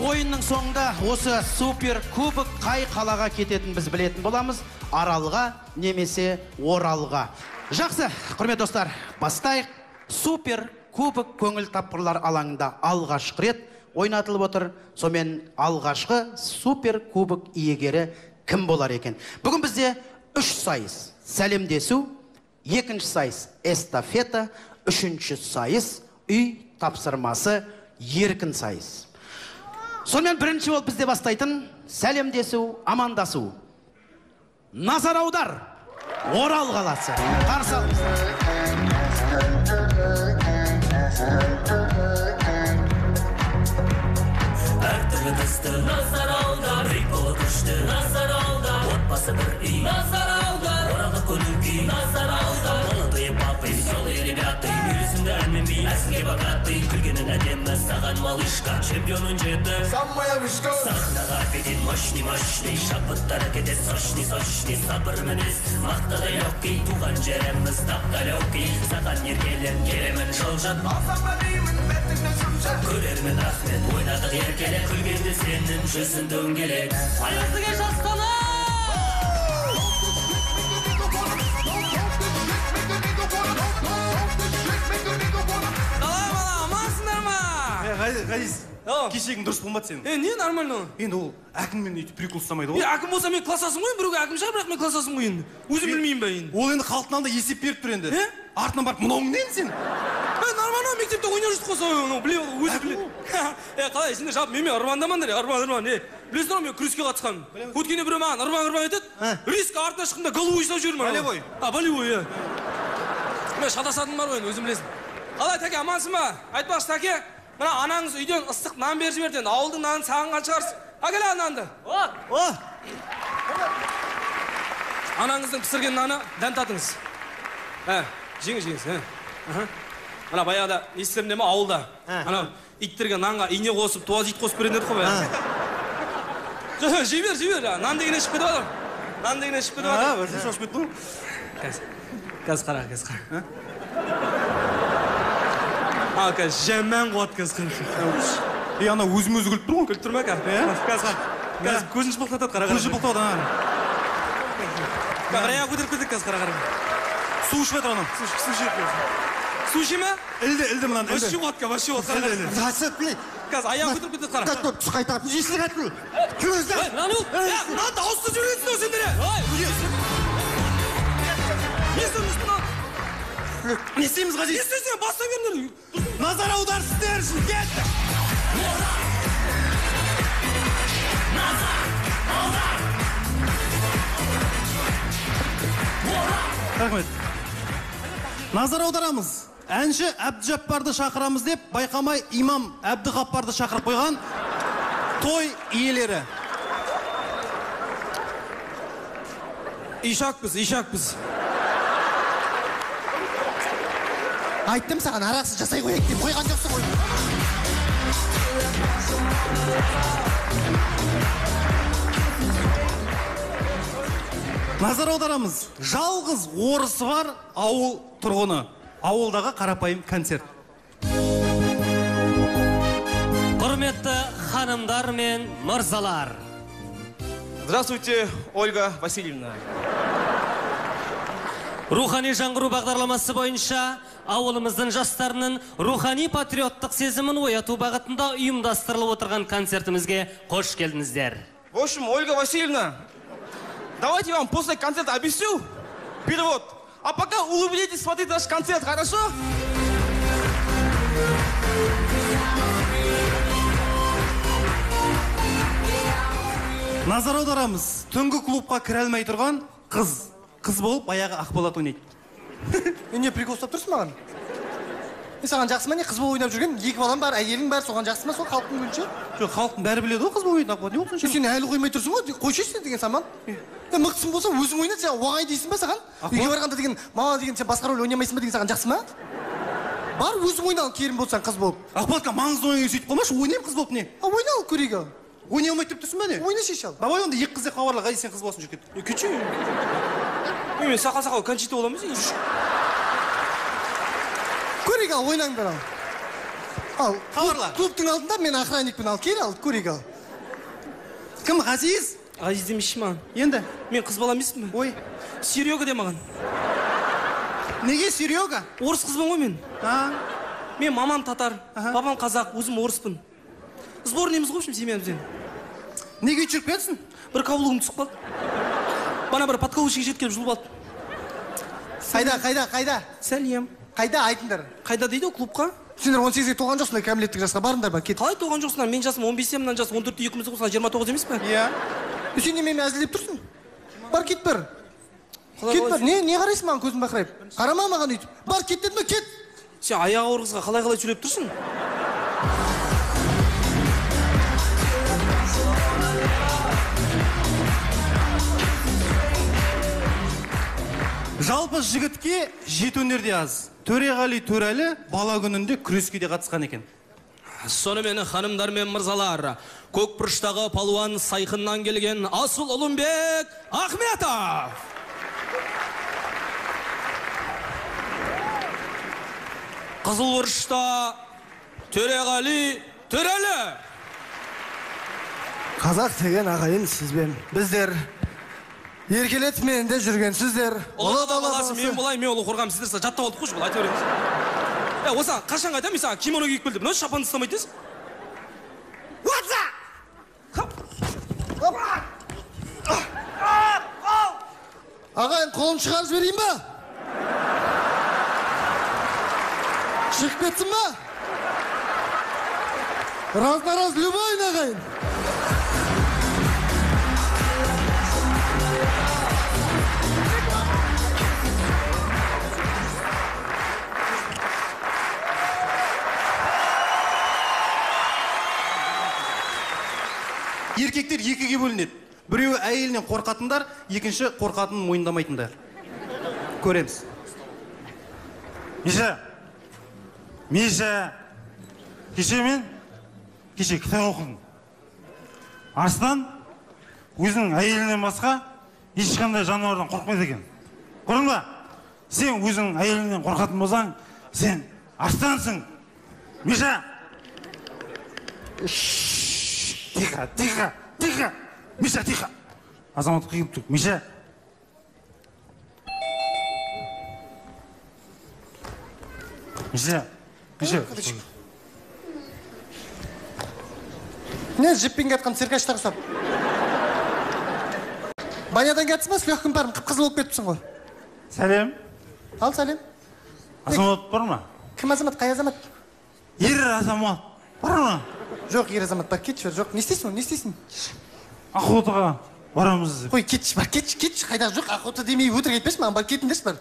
ойынның соңында осы супер кубок қай қалаға кететін біз білетін боламыз. Аралға немесе Оралға. Жақсы, құрметті достар, бастайық. Супер кубок көңіл тапқырлар алаңында алғашқы рет ойнатылып отыр. Сонымен алғашқы супер кубок иегері кім болар екен? Бүгін бізде 3 сайыс: сәлемдесу, екінші сайыс эстафета, үшінші сайыс үй тапсырмасы еркін сайыс. Сонымен бірінші болып бізде бастайтын сәлемдесу, амандасу. Назар аудар, Орал қаласы. Қарсы алыңыздар. Әртүрлі түсті назар аудар, үй қолы күшті назар аудар, отбасы бір үй назар аудар, оралды көліңкей назар аудар, молодые папы, веселые ребята, үйлесімді әнменбей, әсінге богатый, күлгенін әдемі саған малышка, чемпионын жеті, самая вышка, сахнаға беден мощный, шабыттар әкеде сочный, сабыр мінез, мақтады легкий, туған жеріміз тап-далекий, саған еркелен келемін жылжат, алсам әлеймін бәттіңді жұмжат, көрермен рахмет, ойнадық еркеле, күлгенде сенің жүзін дөңгелек, аяқтыға жастана! Ғазиз, кешегің дұрыс болмады сенің. Не нормально? Енді ол әкіммен өйтіп прикол ұстамайды ғой. Әкім болса мен классасың ғой, біреуге әкім шығар, бірақ мен классасың ғой енді. Өзім білмеймін бе енді. Ол енді халықтың алдында есеп беріп тұр енді. Артынан барып мынауың не сен? Нормально, мектепте ойнап жүрсіз қой, біле, өзі біле. Қалай, сендер жалпы менімен ұрбандамаңдар, ұрбан. Білесің ғой, мен күреске қатысқанмын. Өткенде біреу маған ұрбан етеді, риск артына шыққанда головой ұстап жібермін. Болевой? Болевой, иә. Мен шатасатыным бар ғой, өзім білесің. Қалай, Тәке, амансың ба? Айтпақшы, Тәке, мына анаңыз үйден ыстық нан беріп жіберді, ауылдың нанын сағынған шығарсың. Әкеле нанды. Анаңыздың пісірген наны дәм татыңыз. Жеңіз. Ана баяғыда естілімде ма ауылда? Ана иттерге нанға ине қосып, туаз ит қосып берендерді ғой баяғыда. Жебер, нан дегенен шығып кетіп адам. Нан дегенен шығып кетіп адам. Бірсен шошып кетті ғой. Қазір қара. Қазір жәмән қуат қазір қара. Ана өзі күліп тұр ғой. Күліп тұр ма қазір көзін шыпылтатады қара. Көзі шыпылтатады. Аяқ көтеріп кетеді қазір қара. Су ішіп жатыр анау. Су ішіп. Су іші ма? Ілді мынаны. Вообще қуат қара. Қазір аяқ көтеріп кетеді қара. Түс қайтарып, жесілік әтіл. Мына дауысты жүресің ау сендер. Не істейміз, Ғазиз? Не істейсің, баста беріңдер. Назар аударсыздар үшін, кетті. Рахмет. Назар аударамыз. Әнші Әбдіжаппарды шақырамыз деп, байқамай имам Әбдіғаппарды шақырып қойған той иелері. Ишакпыз. Айттым саған, арақсыз жасай қойайық деп қойған жоқсың ғой. Назар аударамыз. Жалғыз орысы бар ауыл тұрғыны. Ауылдағы қарапайым концерт. Құрметті ханымдар мен мырзалар. Здравствуйте, Ольга Васильевна. Рухани жаңғыру бағдарламасы бойынша ауылымыздың жастарының рухани патриоттық сезімін ояту бағытында ұйымдастырылып отырған концертімізге қош келдіңіздер. В общем, Ольга Васильевна, давайте я вам после концерта объясню перевод. А пока улыбнитесь, смотрите наш концерт, хорошо? Назар аударамыз. Түнгі клубқа кіре алмай тұрған қыз болып баяғы Ақболат ойнайды. Не прикол ұстап тұрсың маған? Саған жақсы ма не қыз болып ойнап жүрген? Екі балам бар, әйелің бар, соған жақсы ма сол халықтың көзінше? Жоқ, халықтың бәрі біледі ғой қыз болып ойнайды Ақболат. Не болсын сен? Сен әлі қоймай тұрсың ғой, қойшайсың деген саман. Мықтысың болса өзің ойнат, сен оңай дейсің ба саған? Үйге барғанда деген, мама деген сен басқа рөл ойнамайсың ба деген саған жақсы ма? Бар өзің ойна, керім болсаң қыз болып. Ақболатқа маңызды ойын сөйтіп қоймашы, ойнайым қыз болып не? Ойна ал, көрейік. Ойнай алмай тұрып тұрсың ба не? Ойна шешал. Давай онда екі қызды хабарла, Ғазиз сен қыз болсын жүріп кет. Күтші. Мен сақал кончита боламыз. Көрейік ал, ойнаңдар ал. Ал, Хабарла. клубтың алдында мен охранникпін, ал, кел, ал, көрейік, ал. Кім, Ғазиз? Ғазиз демеші маған. Енді? Мен қыз бала емеспін бе? Ой, Серега де маған. неге Серега? Орыс қызбын ғой мен. Мен мамам татар, папам қазақ, өзім орыспын. Сборныймыз ғой, семьямызбен. Неге жүріп кетсің? Бір каблугым түсіп қалды. Бана бір подковышке жеткеліп жұлып алды. Қайда? Сәлем. Қайда айтыңдар? Қайда дейді клубқа? Сендер 18-ге толған жоқсыңдар, кәмелеттік жасқа барыңдар ба, кет. Қалай толған жоқсыңдар? Мен жасым 15-те, мынан жас 14-те, екеумізді қосқан 29 емес пе? Иә. Сен немен әзілдеп тұрсың? Бар, кет бір. Кет бір. Не қарайсың маған көзім бақырайып? Қарама маған өйтіп. Бар, кет дедім, кет. Сен аяғы ауыр қызға қалай сөйлеп тұрсың? Жалпы жігітке жеті өнерде аз. Төреғали Төрәлі бала күнінде күреске де қатысқан екен. Сонымен ханымдар мен мырзалар, Көкбұрыштағы палуан сайқыннан келген Асыл Ұлымбек Ахметов. Қызылбұрышта Төреғали Төрәлі. Қазақ деген ағайын сізбен. Біздер еркелетмен де жүрген сіздер. Ұлы баласы мен болайын, мен ұлы қорғам, сіздер жаттап алдық қой, айта беріңіз. Осыған қашан қайтам, мен саған кимоно киіп келдім, мынау шапанды ұстамайды дейсің? Ағайын, қолын шығарып жіберейін ба? Шығып кетсін ба? Раз-на-раз любойын, ағайын. Еркектер екіге бөлінеді. Біреуі әйелінен қорқатындар, екінші қорқатынын мойындамайтындар. Көреміз. Миша, кеше кітап оқыдым. Арыстан өзінің әйелінен басқа ешқандай жануардан қорқмайды екен. Көрдің ба? Сен өзінің әйелінен қорқатын болсаң, сен арыстансың. Миша! Тихо! Миша, тихо! Азамат қиып тұр. Миша! Не, жіппен кетқан циркаштар ұсап. Банядан кетсің ба, с легким паром, қып-қызыл болып кетіпсің ғой. Сәлем. Ал, сәлем. Азамат бар ма? Кім азамат, қай азамат? Ер азамат бар ма? Жоқ, ер азамат бар, кетші, жоқ. Не істейсің? Охотаға барамыз. Қой, кетші, бар, кетші, қайдағы жоқ, охота демей өтірік етпеші, маған бар, кетіңдерші, бар.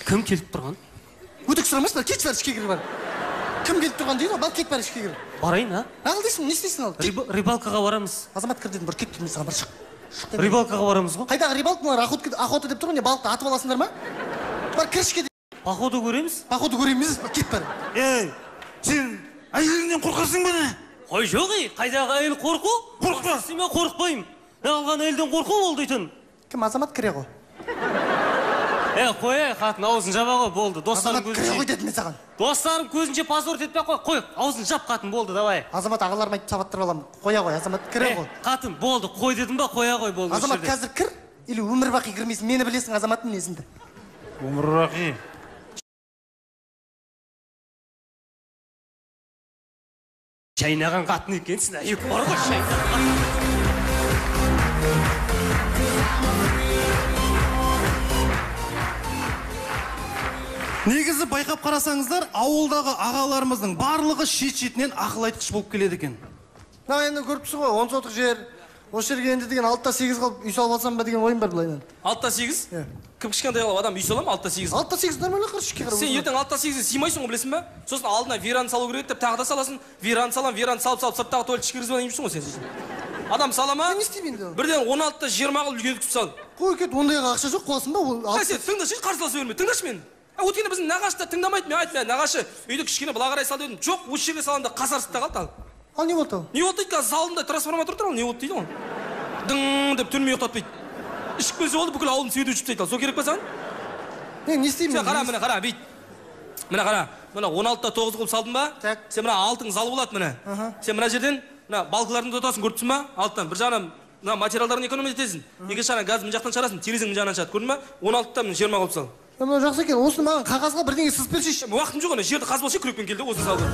Кім келіп тұрған? Өтірік сұрамайсың, бар, кетші, бар, ішке кір, бар. Кім келіп тұрған дейді, бар, кет, бар, ішке кір. Барайын, а? Ал дейсің, не істейсің ал? Рыбалкаға барамыз. Азамат кір дедім, бар, кет тұрмай саған, бар, шық. Рыбалкаға барамыз ғой? Қайдағы рыбалкалар, охота деп тұрған, не балықты атып аласыңдар ма? Бар, кір ішке. Походу көреміз? Походу көреміз, кет, бар. Сен әйеліңнен қорқасың ба не? Қой жоқ, қайдағы әйел қорқу? Қорықпа. Мен қорықпаймын. Алған әйелден қорқу ол дейтін. Кім, азамат кіре ғой? Қой, қатын аузын жаба ғой, болды. Азамат кіре ғой дедім мен саған. Достарым көзінше позор етпей қой, аузын жап қатын, болды, давай. Азамат ағаларым айтып сабаттырып аламын. Қоя ғой, азамат кіре ғой. Қатын, болды, қой дедім ба, қоя ғой, болды. Азамат қазір кір, или өмір бақи кірмейсің, мені білесің азаматтың несінде. Өмір бақи. Шайнаған қатын екенсің, әйек бар ғой, шайнаған. Негізі байқап қарасаңыздар, ауылдағы ағаларымыздың барлығы шет-шетінен ақыл айтқыш болып келеді екен. Енді көріп тұрсың ғой, 10 сотық жер, осы жерге енді деген 6-8 қалып үй салып алсам ба деген ойым бар былайынан. 6-8? Кім кішкентай қалып адам үй сала ма 6-8? 6-8 нормально қаршыққа қарап. Сен ертең 6-8-ге сыймайсың ғой, білесің ба? Сосын алдына веранды салу керек деп тағы да саласың. Веранды салып сырттағы туалет ішкіргізіп алайын деймісің ғой сен. Адам сала ма? Не істеймін енді? Бірден 16-та 20 қылып үлкейтіп сал. Қой кет, ондайға ақша жоқ, қуасың ба? Сен тыңдашы, қарсыласа берме, тыңдашы мені. Өткенде біздің нағашты тыңдамайды, мен айтып, нағашы үйді кішкене былай қарай сал дедім. Жоқ, осы жерге салам да қасарысып та қалды. Ал не болды ал? Не болды дейді, қазір залында трансформатор тұр ал, не болды дейді ғой. Дың деп түрме ұйықтатпайды. Ішіп келсе болды, бүкіл ауылдың светі өшіп тастайды ал. Сол керек па саған? Не істеймін? Сен қара, міне қара, бейт. Міне қара, мына 16-та 9 қылып салдың ба? Так. Сен мына алтын зал болады міне. Сен мына жерден мына балкалардың дотасын көріп тұрсың ба? Алттан бір жағынан мына материалдарын экономия етесің. Екінші жағынан газды мына жақтан шығарасың, терезенің жағынан шығады. Көрдің ба? 16-та міне 20 қылып сал. Мына жақсы екен. Осыны маған қағазға бірдеңе сызып берсейші. Уақытым жоқ ана жерді қазбашы күрекпен келді осыны салды.